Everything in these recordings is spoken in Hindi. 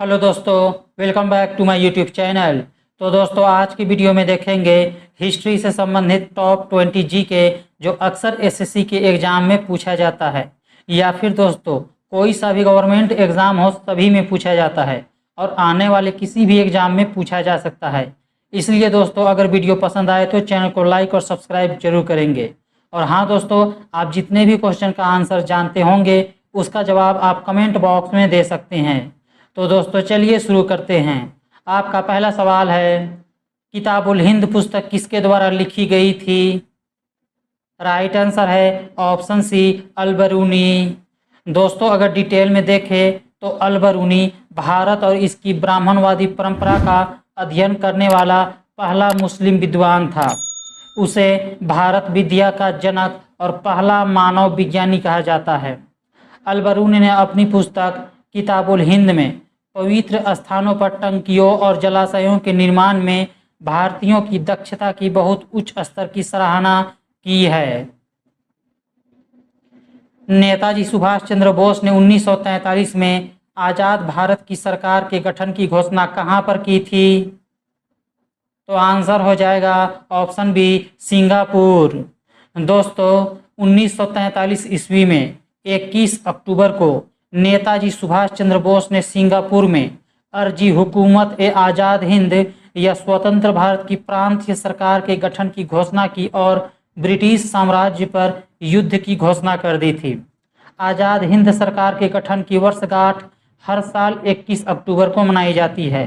हेलो दोस्तों, welcome back to my YouTube channel. तो दोस्तों, आज की वीडियो में देखेंगे हिस्ट्री से संबंधित टॉप 20 जी के जो अक्सर एसएससी के एग्ज़ाम में पूछा जाता है, या फिर दोस्तों कोई सा भी गवर्नमेंट एग्ज़ाम हो सभी में पूछा जाता है और आने वाले किसी भी एग्ज़ाम में पूछा जा सकता है। इसलिए दोस्तों, अगर वीडियो पसंद आए तो चैनल को लाइक और सब्सक्राइब जरूर करेंगे। और हाँ दोस्तों, आप जितने भी क्वेश्चन का आंसर जानते होंगे उसका जवाब आप कमेंट बॉक्स में दे सकते हैं। तो दोस्तों चलिए शुरू करते हैं। आपका पहला सवाल है, किताबुल हिंद पुस्तक किसके द्वारा लिखी गई थी? राइट आंसर है ऑप्शन सी, अल-बरूनी। दोस्तों अगर डिटेल में देखें तो अल-बरूनी भारत और इसकी ब्राह्मणवादी परंपरा का अध्ययन करने वाला पहला मुस्लिम विद्वान था। उसे भारत विद्या का जनक और पहला मानव विज्ञानी कहा जाता है। अल-बरूनी ने अपनी पुस्तक किताबुल हिंद में पवित्र स्थानों पर टंकियों और जलाशयों के निर्माण में भारतीयों की दक्षता की बहुत उच्च स्तर की सराहना की है। नेताजी सुभाष चंद्र बोस ने 1943 में आज़ाद भारत की सरकार के गठन की घोषणा कहाँ पर की थी? तो आंसर हो जाएगा ऑप्शन बी, सिंगापुर। दोस्तों 1943 ईस्वी में 21 अक्टूबर को नेताजी सुभाष चंद्र बोस ने सिंगापुर में अर्जी हुकूमत ए आज़ाद हिंद या स्वतंत्र भारत की प्रांतीय सरकार के गठन की घोषणा की और ब्रिटिश साम्राज्य पर युद्ध की घोषणा कर दी थी। आज़ाद हिंद सरकार के गठन की वर्षगांठ हर साल 21 अक्टूबर को मनाई जाती है।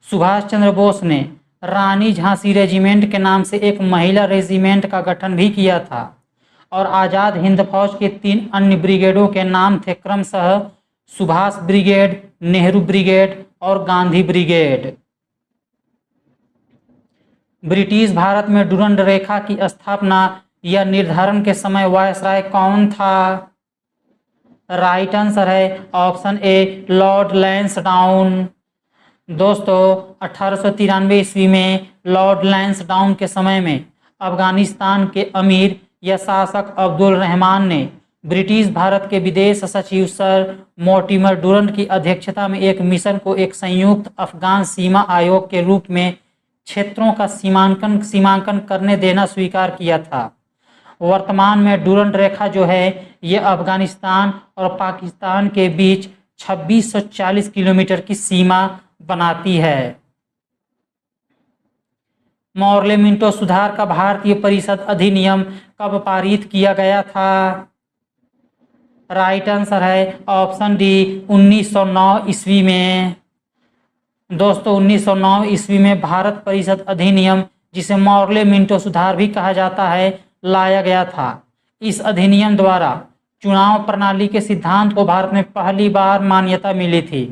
सुभाष चंद्र बोस ने रानी झांसी रेजिमेंट के नाम से एक महिला रेजिमेंट का गठन भी किया था और आज़ाद हिंद फौज के 3 अन्य ब्रिगेडों के नाम थे क्रमशः सुभाष ब्रिगेड, नेहरू ब्रिगेड और गांधी ब्रिगेड। ब्रिटिश भारत में डुरंड रेखा की स्थापना या निर्धारण के समय वायसराय कौन था? राइट आंसर है ऑप्शन ए, लॉर्ड लैंसडाउन। दोस्तों 1893 ईस्वी में लॉर्ड लैंसडाउन के समय में अफगानिस्तान के अमीर या शासक अब्दुल रहमान ने ब्रिटिश भारत के विदेश सचिव सर मोर्टिमर डुरंड की अध्यक्षता में एक मिशन को एक संयुक्त अफगान सीमा आयोग के रूप में क्षेत्रों का सीमांकन करने देना स्वीकार किया था। वर्तमान में डुरंड रेखा जो है ये अफगानिस्तान और पाकिस्तान के बीच 2640 किलोमीटर की सीमा बनाती है। मॉर्ले मिंटो सुधार का भारतीय परिषद अधिनियम कब पारित किया गया था? राइट आंसर है ऑप्शन डी, 1909 ईस्वी में। दोस्तों 1909 ईस्वी में भारत परिषद अधिनियम, जिसे मॉर्ले मिंटो सुधार भी कहा जाता है, लाया गया था। इस अधिनियम द्वारा चुनाव प्रणाली के सिद्धांत को भारत में पहली बार मान्यता मिली थी।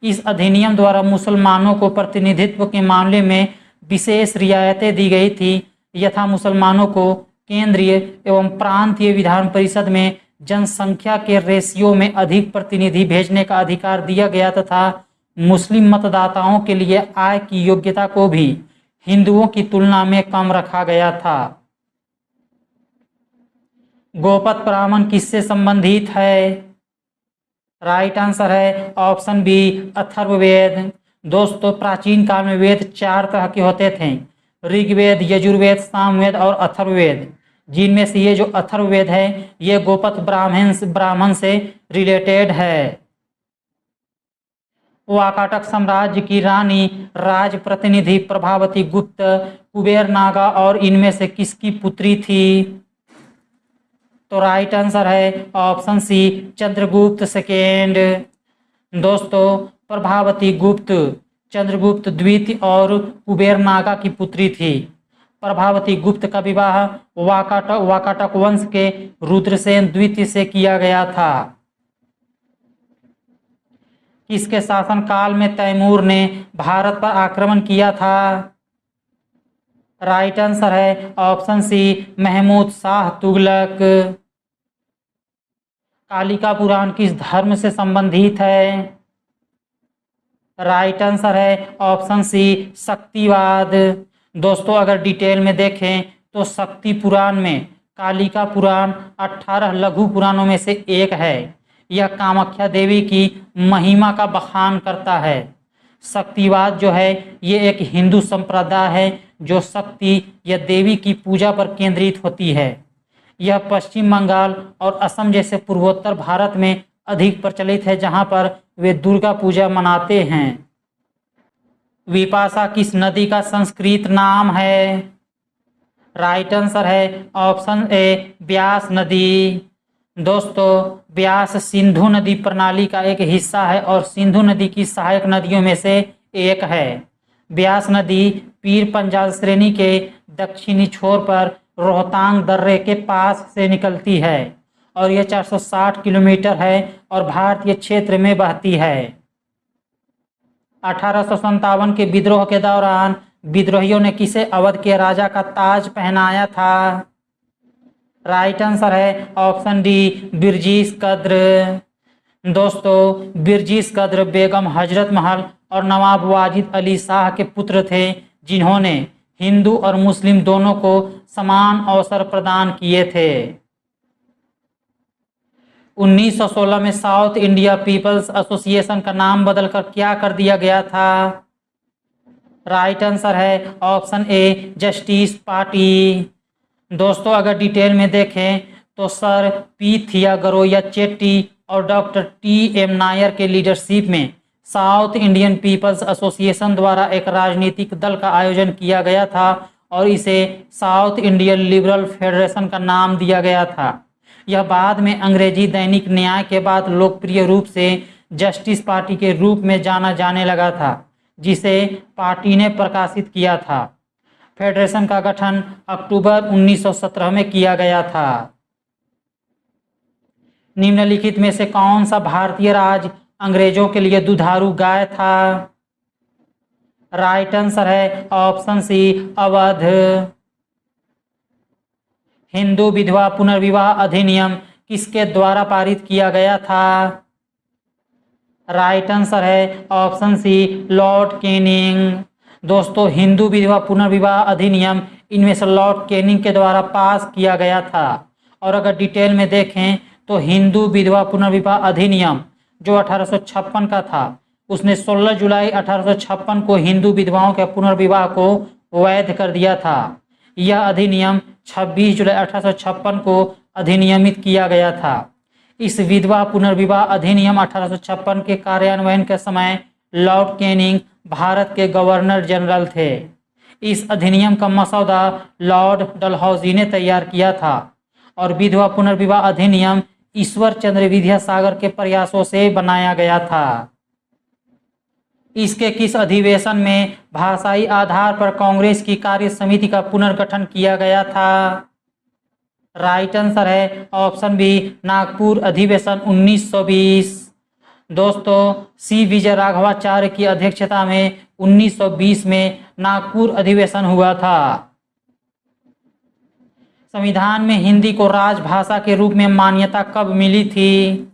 इस अधिनियम द्वारा मुसलमानों को प्रतिनिधित्व के मामले में विशेष रियायतें दी गई थी, यथा मुसलमानों को केंद्रीय एवं प्रांतीय विधान परिषद में जनसंख्या के रेशियो में अधिक प्रतिनिधि भेजने का अधिकार दिया गया तथा मुस्लिम मतदाताओं के लिए आय की योग्यता को भी हिंदुओं की तुलना में कम रखा गया था। गोपद ब्राह्मण किससे संबंधित है? राइट आंसर है ऑप्शन बी, अथर्ववेद। दोस्तों प्राचीन काल में वेद 4 तरह के होते थे, ऋग्वेद, यजुर्वेद, सामवेद और अथर्ववेद, जिनमें से ये जो अथर्ववेद है ये गोपद ब्राह्मण से रिलेटेड है। वाकाटक साम्राज्य की रानी राज प्रतिनिधि प्रभावती गुप्त कुबेर नागा और इनमें से किसकी पुत्री थी? तो राइट आंसर है ऑप्शन सी, चंद्रगुप्त सेकेंड। दोस्तों प्रभावती गुप्त चंद्रगुप्त द्वितीय और कुबेर नागा की पुत्री थी। प्रभावती गुप्त का विवाह वाकाटक वंश के रुद्रसेन द्वितीय से किया गया था। किसके शासनकाल में तैमूर ने भारत पर आक्रमण किया था? राइट आंसर है ऑप्शन सी, महमूद शाह तुगलक। कालिका पुराण किस धर्म से संबंधित है? राइट आंसर है ऑप्शन सी, शक्तिवाद। दोस्तों अगर डिटेल में देखें तो शक्ति पुराण में कालिका पुराण 18 लघु पुराणों में से एक है। यह कामाख्या देवी की महिमा का बखान करता है। शक्तिवाद जो है ये एक हिंदू संप्रदाय है जो शक्ति या देवी की पूजा पर केंद्रित होती है। यह पश्चिम बंगाल और असम जैसे पूर्वोत्तर भारत में अधिक प्रचलित है, जहां पर वे दुर्गा पूजा मनाते हैं। विपाशा किस नदी का संस्कृत नाम है? राइट आंसर है ऑप्शन ए ब्यास नदी। दोस्तों, ब्यास सिंधु नदी प्रणाली का एक हिस्सा है और सिंधु नदी की सहायक नदियों में से एक है। ब्यास नदी पीर पंजाल श्रेणी के दक्षिणी छोर पर रोहतांग दर्रे के पास से निकलती है और यह 460 किलोमीटर है और भारतीय क्षेत्र में बहती है। 1857 के विद्रोह के दौरान विद्रोहियों ने किसे अवध के राजा का ताज पहनाया था? राइट आंसर है ऑप्शन डी बिरजीश कद्र। दोस्तों, बिरजीश कद्र बेगम हजरत महल और नवाब वाजिद अली शाह के पुत्र थे, जिन्होंने हिंदू और मुस्लिम दोनों को समान अवसर प्रदान किए थे। 1916 में साउथ इंडिया पीपल्स एसोसिएशन का नाम बदलकर क्या कर दिया गया था? राइट आंसर है ऑप्शन ए जस्टिस पार्टी। दोस्तों, अगर डिटेल में देखें तो सर पी थियागरोया चेट्टी और डॉक्टर टी.एम. नायर के लीडरशिप में साउथ इंडियन पीपल्स एसोसिएशन द्वारा एक राजनीतिक दल का आयोजन किया गया था और इसे साउथ इंडियन लिबरल फेडरेशन का नाम दिया गया था। यह बाद में अंग्रेजी दैनिक न्याय के बाद लोकप्रिय रूप से जस्टिस पार्टी के रूप में जाना जाने लगा था, जिसे पार्टी ने प्रकाशित किया था। फेडरेशन का गठन अक्टूबर 1917 में किया गया था। निम्नलिखित में से कौन सा भारतीय राज्य अंग्रेजों के लिए दुधारू गाय था? राइट आंसर है ऑप्शन सी अवध। हिंदू विधवा पुनर्विवाह अधिनियम किसके द्वारा पारित किया गया था? राइट आंसर है ऑप्शन सी लॉर्ड कैनिंग। दोस्तों, हिंदू विधवा पुनर्विवाह अधिनियम इनमें से लॉर्ड कैनिंग के द्वारा पास किया गया था। और अगर डिटेल में देखें तो हिंदू विधवा पुनर्विवाह अधिनियम जो 1856 का था, उसने 16 जुलाई 1856 को हिंदू विधवाओं के पुनर्विवाह को वैध कर दिया था। यह अधिनियम 26 जुलाई 1856 को अधिनियमित किया गया था। इस विधवा पुनर्विवाह अधिनियम 1856 के कार्यान्वयन के समय लॉर्ड कैनिंग भारत के गवर्नर जनरल थे। इस अधिनियम का मसौदा लॉर्ड डलहौजी ने तैयार किया था और विधवा पुनर्विवाह अधिनियम ईश्वर चंद्र विद्यासागर के प्रयासों से बनाया गया था। इसके किस अधिवेशन में भाषाई आधार पर कांग्रेस की कार्य समिति का पुनर्गठन किया गया था? राइट आंसर है ऑप्शन बी नागपुर अधिवेशन 1920। दोस्तों, सी विजय राघवाचार्य की अध्यक्षता में 1920 में नागपुर अधिवेशन हुआ था। संविधान में हिंदी को राजभाषा के रूप में मान्यता कब मिली थी?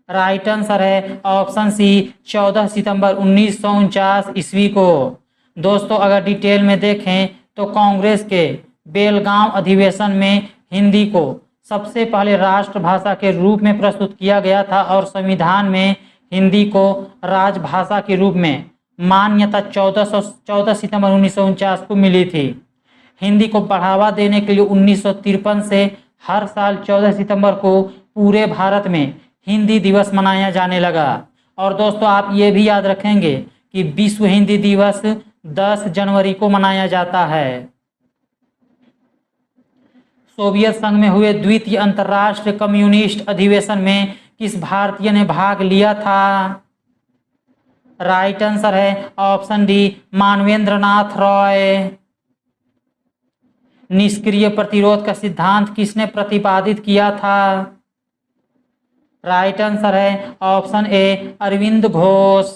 राइट आंसर है ऑप्शन सी 14 सितंबर 1949 ईस्वी को। दोस्तों, अगर डिटेल में देखें तो कांग्रेस के बेलगांव अधिवेशन में हिंदी को सबसे पहले राष्ट्रभाषा के रूप में प्रस्तुत किया गया था और संविधान में हिंदी को राजभाषा के रूप में मान्यता 14 सितंबर 1949 को मिली थी। हिंदी को बढ़ावा देने के लिए 1953 से हर साल 14 सितंबर को पूरे भारत में हिंदी दिवस मनाया जाने लगा। और दोस्तों, आप ये भी याद रखेंगे कि विश्व हिंदी दिवस 10 जनवरी को मनाया जाता है। सोवियत संघ में हुए द्वितीय अंतर्राष्ट्रीय कम्युनिस्ट अधिवेशन में किस भारतीय ने भाग लिया था? राइट आंसर है ऑप्शन डी मानवेंद्र नाथ रॉय। निष्क्रिय प्रतिरोध का सिद्धांत किसने प्रतिपादित किया था? राइट आंसर है ऑप्शन ए अरविंद घोष।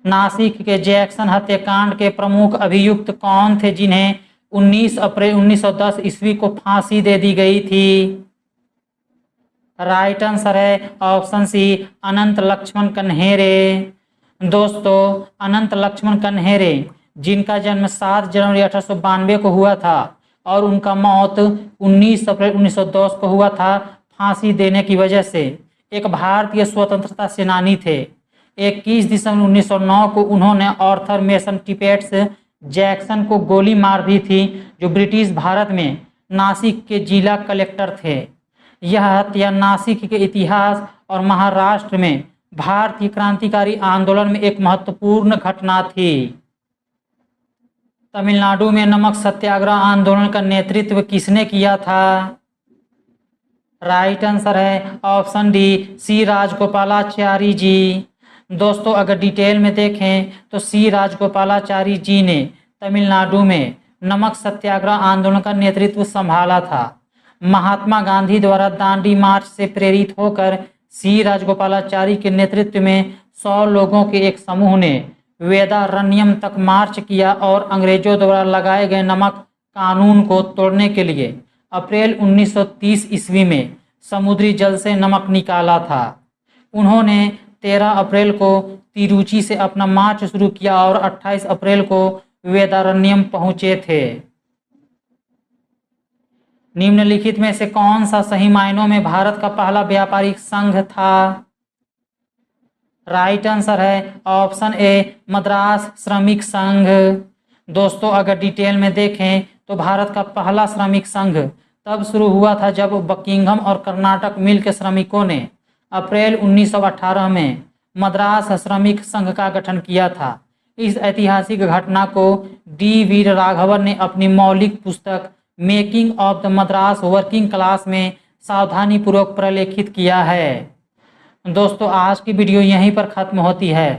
नासिक के जैक्सन हत्याकांड के प्रमुख अभियुक्त कौन थे, जिन्हें 19 अप्रैल 1910 ईस्वी को फांसी दे दी गई थी? राइट आंसर है ऑप्शन सी अनंत लक्ष्मण कन्हेरे। दोस्तों, अनंत लक्ष्मण कन्हेरे जिनका जन्म 7 जनवरी 1892 को हुआ था और उनका मौत 19 अप्रैल 1910 को हुआ था, फांसी देने की वजह से। एक भारतीय स्वतंत्रता सेनानी थे। 21 दिसंबर 1909 को उन्होंने आर्थर मेसन टिपेट्स जैक्सन को गोली मार दी थी, जो ब्रिटिश भारत में नासिक के जिला कलेक्टर थे। यह हत्या नासिक के इतिहास और महाराष्ट्र में भारतीय क्रांतिकारी आंदोलन में एक महत्वपूर्ण घटना थी। तमिलनाडु में नमक सत्याग्रह आंदोलन का नेतृत्व किसने किया था? राइट आंसर है ऑप्शन डी, सी राजगोपालाचारी जी। दोस्तों अगर डिटेल में देखें तो सी राजगोपालाचारी जी ने तमिलनाडु में नमक सत्याग्रह आंदोलन का नेतृत्व संभाला था। महात्मा गांधी द्वारा दांडी मार्च से प्रेरित होकर सी राजगोपालाचारी के नेतृत्व में 100 लोगों के एक समूह ने वेदारण्यम तक मार्च किया और अंग्रेजों द्वारा लगाए गए नमक कानून को तोड़ने के लिए अप्रैल 1930 ईस्वी में समुद्री जल से नमक निकाला था। उन्होंने 13 अप्रैल को तिरुचि से अपना मार्च शुरू किया और 28 अप्रैल को वेदारण्यम पहुंचे थे। निम्नलिखित में से कौन सा सही मायनों में भारत का पहला व्यापारिक संघ था? राइट आंसर है ऑप्शन ए, मद्रास श्रमिक संघ। दोस्तों अगर डिटेल में देखें तो भारत का पहला श्रमिक संघ तब शुरू हुआ था जब बकिंघम और कर्नाटक मिल के श्रमिकों ने अप्रैल 1918 में मद्रास श्रमिक संघ का गठन किया था। इस ऐतिहासिक घटना को डी वीर राघवन ने अपनी मौलिक पुस्तक making of the Madras working class में सावधानी पूर्वक प्रलेखित किया है। दोस्तों आज की वीडियो यहीं पर ख़त्म होती है।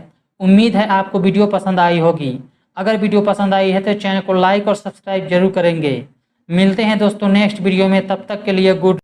उम्मीद है आपको वीडियो पसंद आई होगी। अगर वीडियो पसंद आई है तो चैनल को लाइक और सब्सक्राइब जरूर करेंगे। मिलते हैं दोस्तों नेक्स्ट वीडियो में, तब तक के लिए गुड।